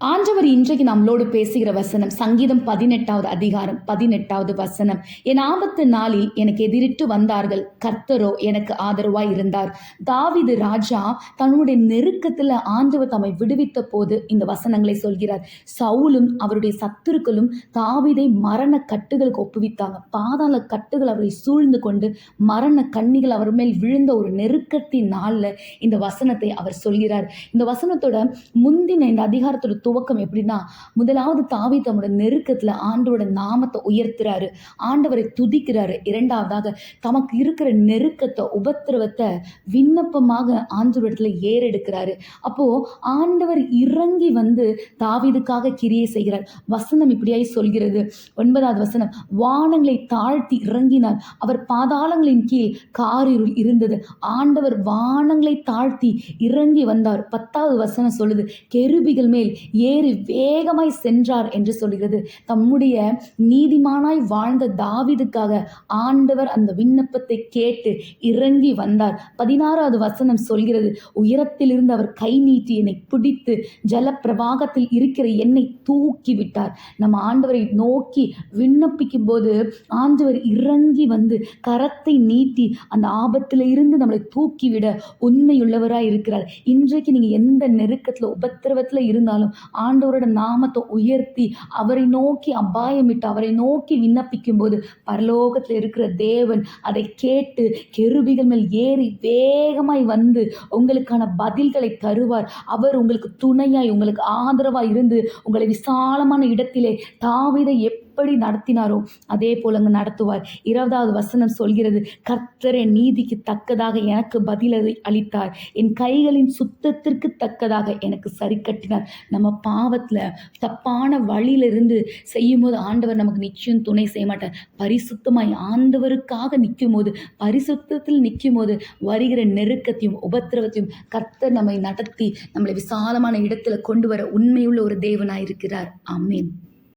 ஆண்டவர் இன்றைக்கு நம்மளோடு பேசுகிற வசனம் சங்கீதம் 18வது அதிகாரம் 18வது வசனம். என் ஆபத்து நாளில் எனக்கு எதிரிட்டு வந்தார்கள், கர்த்தரோ எனக்கு ஆதரவாய் இருந்தார். தாவீது ராஜா தன்னுடைய நெருக்கத்துல ஆண்டவர் தம்மை விடுவித்த போது இந்த வசனங்களை சொல்கிறார். சவுலும் அவருடைய சத்துருக்களும் தாவீதை மரண கட்டுகளுக்கு ஒப்புவித்தாங்க. பாதாள கட்டுகள் அவரை சூழ்ந்து கொண்டு மரண கண்ணிகள் அவர் மேல் விழுந்த ஒரு நெருக்கத்தின் நாள்ல இந்த வசனத்தை அவர் சொல்கிறார். இந்த வசனத்தோட முந்தின இந்த அதிகாரத்தோட துவக்கம் எப்படின்னா, முதலாவது தாவீது தன்னோட நெருக்கத்துல ஆண்டவரோட நாமத்தை உயர்த்துறாரு, ஆண்டவரை துதிக்கிறாரு. இரண்டாவதாக தமக்கு இருக்கிற நெருக்கத்தை, உபத்திரவத்தை விண்ணப்பமாக ஆண்டவரிடத்துல ஏறெடுக்கிறாரு. அப்போ ஆண்டவர் இறங்கி வந்து தாவீதுக்காக கிரியை செய்கிறார். வசனம் இப்படியாய் சொல்கிறது. 9வது வசனம், வானங்களை தாழ்த்தி இறங்கினார், அவர் பாதாளங்களின் கீழ் காரிருள் இருந்தது. ஆண்டவர் வானங்களை தாழ்த்தி இறங்கி வந்தார். 10வது வசனம் சொல்லுது, கெருபிகள் மேல் ஏறி வேகமாய் சென்றார் என்று சொல்கிறது. தம்முடைய நீதிமானாய் வாழ்ந்த தாவீதுக்காக ஆண்டவர் அந்த விண்ணப்பத்தை கேட்டு இறங்கி வந்தார். 16வது வசனம் சொல்கிறது, உயரத்திலிருந்து அவர் கை நீட்டி என்னை பிடித்து ஜல பிரவாகத்தில் இருக்கிற என்னை தூக்கி விட்டார். நம்ம ஆண்டவரை நோக்கி விண்ணப்பிக்கும் போது ஆண்டவர் இறங்கி வந்து கரத்தை நீட்டி அந்த ஆபத்துல இருந்து நம்மளை தூக்கிவிட உண்மையுள்ளவராய் இருக்கிறார். இன்றைக்கு நீங்க எந்த நெருக்கத்துல உபத்திரவத்துல இருந்தாலும் ஆண்டவரோட நாமத்தை உயர்த்தி அவரை நோக்கி அபாயமிட்டு அவரை நோக்கி விண்ணப்பிக்கும் போது பரலோகத்தில் இருக்கிற தேவன் அதை கேட்டு கெருபிகள் மேல் ஏறி வேகமாய் வந்து உங்களுக்கான பதில்களை தருவார். அவர் உங்களுக்கு துணையாய் உங்களுக்கு ஆதரவாய் இருந்து உங்களை விசாலமான இடத்திலே தாவீதை எப்படி நடத்தினாரோ அதே போல அங்கு நடத்துவார். 20வது வசனம் சொல்கிறது, கர்த்தர் என் நீதிக்கு தக்கதாக எனக்கு பதில் அளித்தார், என் கைகளின் சுத்தத்திற்கு தக்கதாக எனக்கு சரி கட்டினார். நம்ம பாவத்துல தப்பான வழியிலிருந்து செய்யும் போது ஆண்டவர் நமக்கு நிச்சயம் துணை செய்ய மாட்டார். பரிசுத்தமாய் ஆண்டவருக்காக நிற்கும் போது, பரிசுத்தத்தில் நிற்கும் போது வருகிற நெருக்கத்தையும் உபத்திரவத்தையும் கர்த்தர் நம்மை நடத்தி நம்மளை விசாலமான இடத்துல கொண்டு வர உண்மையுள்ள ஒரு தேவனாய் இருக்கிறார். ஆமென்.